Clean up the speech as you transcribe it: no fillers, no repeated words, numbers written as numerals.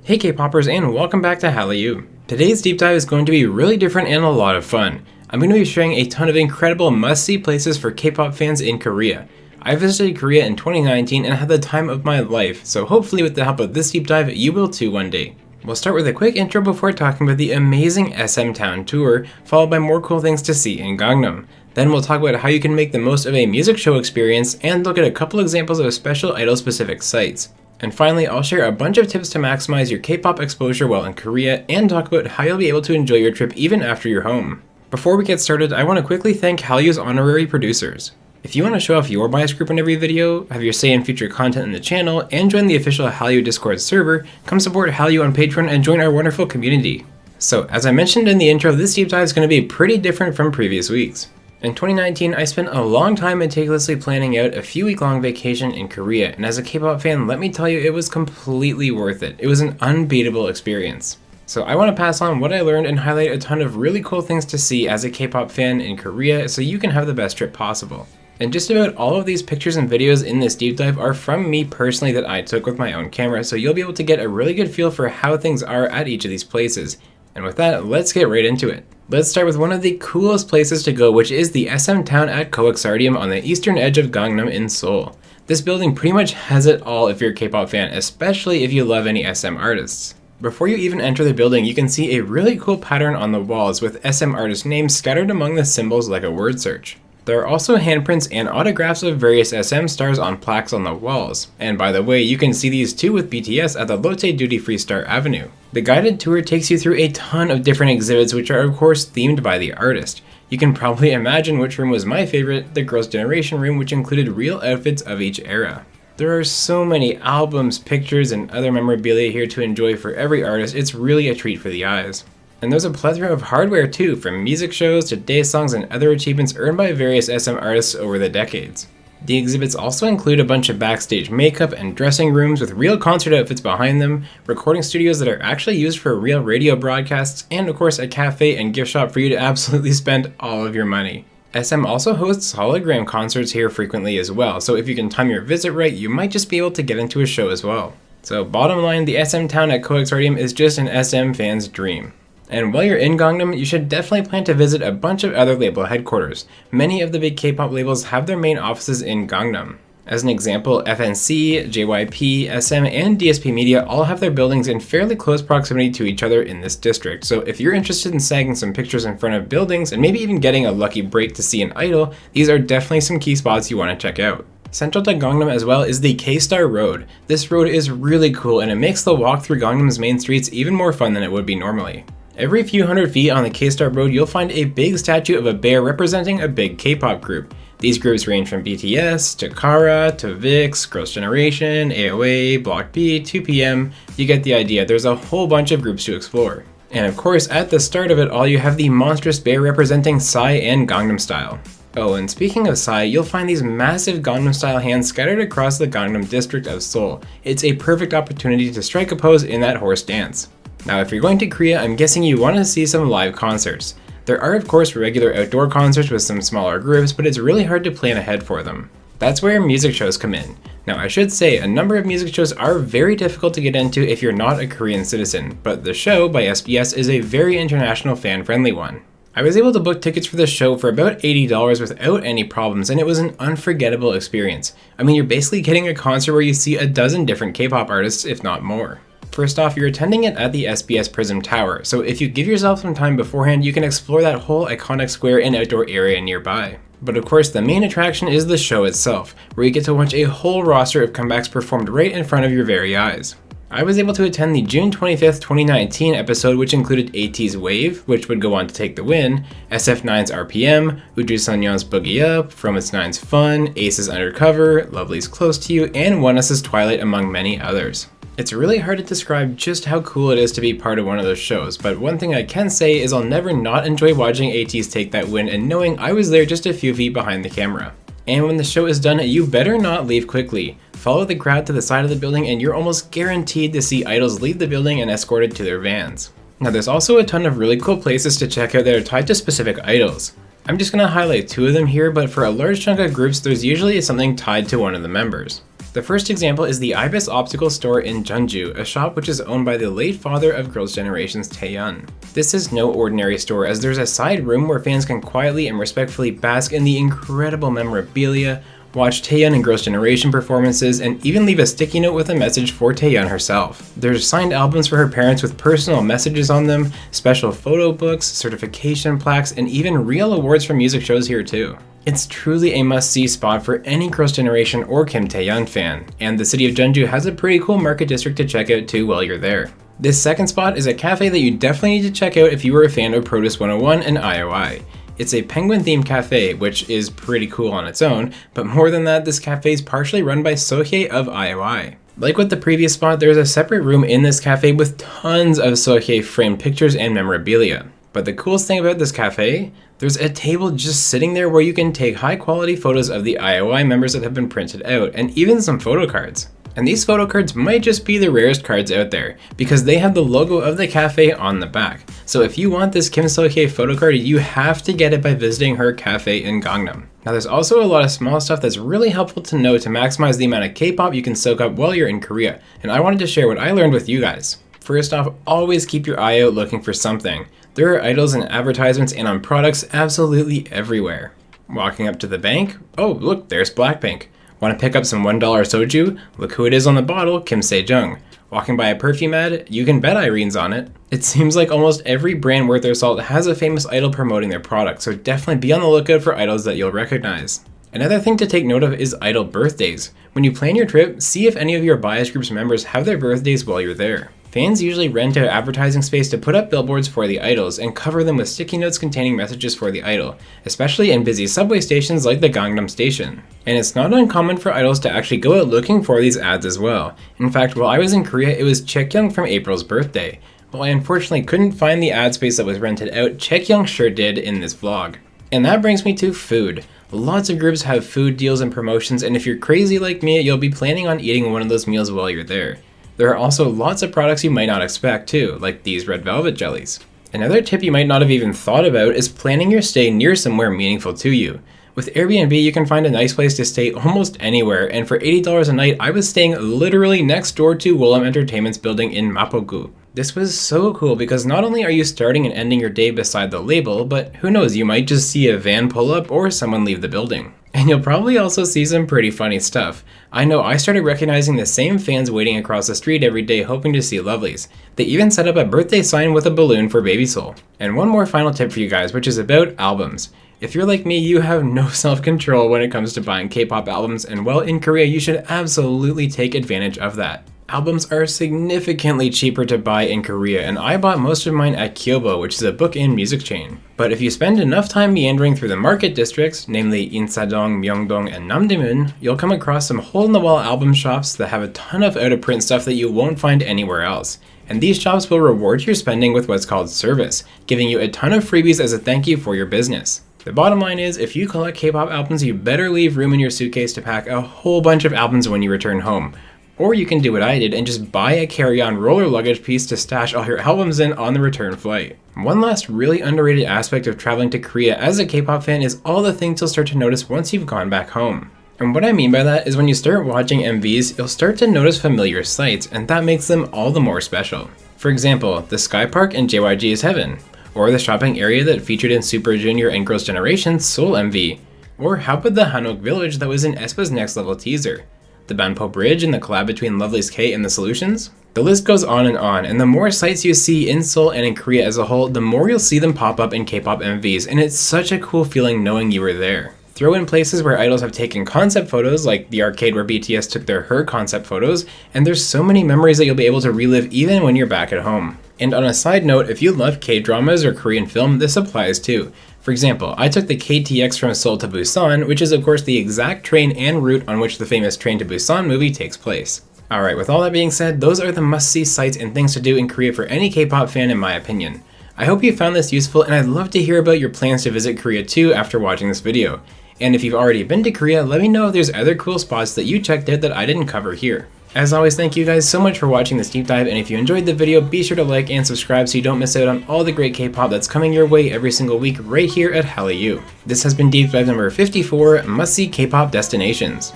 Hey K-popers, and welcome back to Hallyu. Today's deep dive is going to be really different and a lot of fun. I'm going to be sharing a ton of incredible must-see places for K-pop fans in Korea. I visited Korea in 2019 and had the time of my life, so hopefully with the help of this deep dive, you will too one day. We'll start with a quick intro before talking about the amazing SMTOWN tour, followed by more cool things to see in Gangnam. Then we'll talk about how you can make the most of a music show experience and look at a couple examples of special idol-specific sites. And finally, I'll share a bunch of tips to maximize your K-pop exposure while in Korea and talk about how you'll be able to enjoy your trip even after you're home. Before we get started, I want to quickly thank Hallyu's honorary producers. If you want to show off your bias group in every video, have your say in future content in the channel, and join the official Hallyu Discord server, come support Hallyu on Patreon and join our wonderful community. So, as I mentioned in the intro, this deep dive is going to be pretty different from previous weeks. In 2019, I spent a long time meticulously planning out a few week-long vacation in Korea, and as a K-pop fan, let me tell you, it was completely worth it. It was an unbeatable experience. So I want to pass on what I learned and highlight a ton of really cool things to see as a K-pop fan in Korea so you can have the best trip possible. And just about all of these pictures and videos in this deep dive are from me personally that I took with my own camera, so you'll be able to get a really good feel for how things are at each of these places. And with that, let's get right into it. Let's start with one of the coolest places to go, which is the SMTOWN at Coexardium on the eastern edge of Gangnam in Seoul. This building pretty much has it all if you're a K-pop fan, especially if you love any SM artists. Before you even enter the building, you can see a really cool pattern on the walls with SM artist names scattered among the symbols like a word search. There are also handprints and autographs of various SM stars on plaques on the walls. And by the way, you can see these too with BTS at the Lotte Duty Free Star Avenue. The guided tour takes you through a ton of different exhibits which are of course themed by the artist. You can probably imagine which room was my favorite, the Girls' Generation room, which included real outfits of each era. There are so many albums, pictures, and other memorabilia here to enjoy for every artist. It's really a treat for the eyes. And there's a plethora of hardware too, from music shows to dance songs and other achievements earned by various SM artists over the decades. The exhibits also include a bunch of backstage makeup and dressing rooms with real concert outfits behind them, recording studios that are actually used for real radio broadcasts, and of course a cafe and gift shop for you to absolutely spend all of your money. SM also hosts hologram concerts here frequently as well, so if you can time your visit right, you might just be able to get into a show as well. So bottom line, the SMTOWN at Coexardium is just an SM fan's dream. And while you're in Gangnam, you should definitely plan to visit a bunch of other label headquarters. Many of the big K-pop labels have their main offices in Gangnam. As an example, FNC, JYP, SM, and DSP Media all have their buildings in fairly close proximity to each other in this district, so if you're interested in snagging some pictures in front of buildings and maybe even getting a lucky break to see an idol, these are definitely some key spots you want to check out. Central to Gangnam as well is the K-Star Road. This road is really cool and it makes the walk through Gangnam's main streets even more fun than it would be normally. Every few hundred feet on the K-Star Road, you'll find a big statue of a bear representing a big K-pop group. These groups range from BTS, to Kara, to VIX, Girls' Generation, AOA, Block B, 2PM. You get the idea, there's a whole bunch of groups to explore. And of course, at the start of it all, you have the monstrous bear representing Psy and Gangnam Style. Oh, and speaking of Psy, you'll find these massive Gangnam Style hands scattered across the Gangnam district of Seoul. It's a perfect opportunity to strike a pose in that horse dance. Now, if you're going to Korea, I'm guessing you want to see some live concerts. There are of course regular outdoor concerts with some smaller groups, but it's really hard to plan ahead for them. That's where music shows come in. Now, I should say a number of music shows are very difficult to get into if you're not a Korean citizen, but the show by SBS is a very international fan-friendly one. I was able to book tickets for the show for about $80 without any problems, and it was an unforgettable experience. I mean, you're basically getting a concert where you see a dozen different K-pop artists, if not more. First off, you're attending it at the SBS Prism Tower, so if you give yourself some time beforehand, you can explore that whole iconic square and outdoor area nearby. But of course, the main attraction is the show itself, where you get to watch a whole roster of comebacks performed right in front of your very eyes. I was able to attend the June 25th, 2019 episode, which included AT's Wave, which would go on to take the win, SF9's RPM, Uju-Sanyon's Boogie Up, From It's Nine's Fun, Ace's Undercover, Lovely's Close to You, and ONEUS's Twilight, among many others. It's really hard to describe just how cool it is to be part of one of those shows, but one thing I can say is I'll never not enjoy watching ATEEZ take that win and knowing I was there just a few feet behind the camera. And when the show is done, you better not leave quickly. Follow the crowd to the side of the building and you're almost guaranteed to see idols leave the building and escorted to their vans. Now, there's also a ton of really cool places to check out that are tied to specific idols. I'm just going to highlight two of them here, but for a large chunk of groups, there's usually something tied to one of the members. The first example is the Ibis Optical Store in Jeonju, a shop which is owned by the late father of Girls' Generation's Taeyeon. This is no ordinary store, as there's a side room where fans can quietly and respectfully bask in the incredible memorabilia, watch Taeyeon and Girls' Generation performances, and even leave a sticky note with a message for Taeyeon herself. There's signed albums for her parents with personal messages on them, special photo books, certification plaques, and even real awards from music shows here too. It's truly a must-see spot for any Girls' Generation or Kim Taeyeon fan, and the city of Jeonju has a pretty cool market district to check out too while you're there. This second spot is a cafe that you definitely need to check out if you were a fan of Produce 101 and IOI. It's a penguin-themed cafe, which is pretty cool on its own, but more than that, this cafe is partially run by Sohye of IOI. Like with the previous spot, there's a separate room in this cafe with tons of Sohye framed pictures and memorabilia. But the coolest thing about this cafe, there's a table just sitting there where you can take high-quality photos of the IOI members that have been printed out, and even some photo cards. And these photo cards might just be the rarest cards out there, because they have the logo of the cafe on the back. So if you want this Kim Sohye photo card, you have to get it by visiting her cafe in Gangnam. Now there's also a lot of small stuff that's really helpful to know to maximize the amount of K-pop you can soak up while you're in Korea, and I wanted to share what I learned with you guys. First off, always keep your eye out looking for something. There are idols and advertisements and on products absolutely everywhere. Walking up to the bank, oh look, there's Blackpink. Want to pick up some $1 soju? Look who it is on the bottle, Kim Sejong. Walking by a perfume ad? You can bet Irene's on it. It seems like almost every brand worth their salt has a famous idol promoting their product, so definitely be on the lookout for idols that you'll recognize. Another thing to take note of is idol birthdays. When you plan your trip, see if any of your bias group's members have their birthdays while you're there. Fans usually rent out advertising space to put up billboards for the idols and cover them with sticky notes containing messages for the idol, especially in busy subway stations like the Gangnam Station. And it's not uncommon for idols to actually go out looking for these ads as well. In fact, while I was in Korea, it was Chaekhyung from April's birthday. While I unfortunately couldn't find the ad space that was rented out, Chaekhyung sure did in this vlog. And that brings me to food. Lots of groups have food deals and promotions, and if you're crazy like me, you'll be planning on eating one of those meals while you're there. There are also lots of products you might not expect too, like these red velvet jellies. Another tip you might not have even thought about is planning your stay near somewhere meaningful to you. With Airbnb, you can find a nice place to stay almost anywhere, and for $80 a night, I was staying literally next door to Woollim Entertainment's building in Mapogu. This was so cool because not only are you starting and ending your day beside the label, but who knows, you might just see a van pull up or someone leave the building. And you'll probably also see some pretty funny stuff. I know I started recognizing the same fans waiting across the street every day hoping to see lovelies. They even set up a birthday sign with a balloon for Baby Soul. And one more final tip for you guys, which is about albums. If you're like me, you have no self-control when it comes to buying K-pop albums, and while in Korea, you should absolutely take advantage of that. Albums are significantly cheaper to buy in Korea, and I bought most of mine at Kyobo, which is a book-in music chain. But if you spend enough time meandering through the market districts, namely Insadong, Myeongdong, and Namdaemun, you'll come across some hole-in-the-wall album shops that have a ton of out-of-print stuff that you won't find anywhere else. And these shops will reward your spending with what's called service, giving you a ton of freebies as a thank you for your business. The bottom line is, if you collect K-pop albums, you better leave room in your suitcase to pack a whole bunch of albums when you return home. Or you can do what I did and just buy a carry-on roller luggage piece to stash all your albums in on the return flight. One last really underrated aspect of traveling to Korea as a K-pop fan is all the things you'll start to notice once you've gone back home. And what I mean by that is when you start watching MVs, you'll start to notice familiar sights, and that makes them all the more special. For example, the Sky Park in JYG's Heaven, or the shopping area that featured in Super Junior and Girls' Generation's Seoul MV, or how about the Hanok Village that was in aespa's Next Level teaser? The Banpo Bridge and the collab between Lovelyz K and The Solutions? The list goes on, and the more sites you see in Seoul and in Korea as a whole, the more you'll see them pop up in K-pop MVs, and it's such a cool feeling knowing you were there. Throw in places where idols have taken concept photos, like the arcade where BTS took their Her concept photos, and there's so many memories that you'll be able to relive even when you're back at home. And on a side note, if you love K-dramas or Korean film, this applies too. For example, I took the KTX from Seoul to Busan, which is of course the exact train and route on which the famous Train to Busan movie takes place. Alright, with all that being said, those are the must-see sites and things to do in Korea for any K-pop fan in my opinion. I hope you found this useful, and I'd love to hear about your plans to visit Korea too after watching this video. And if you've already been to Korea, let me know if there's other cool spots that you checked out that I didn't cover here. As always, thank you guys so much for watching this deep dive, and if you enjoyed the video, be sure to like and subscribe so you don't miss out on all the great K-pop that's coming your way every single week right here at Hallyu. This has been Deep Dive number 54, Must-See K-Pop Destinations.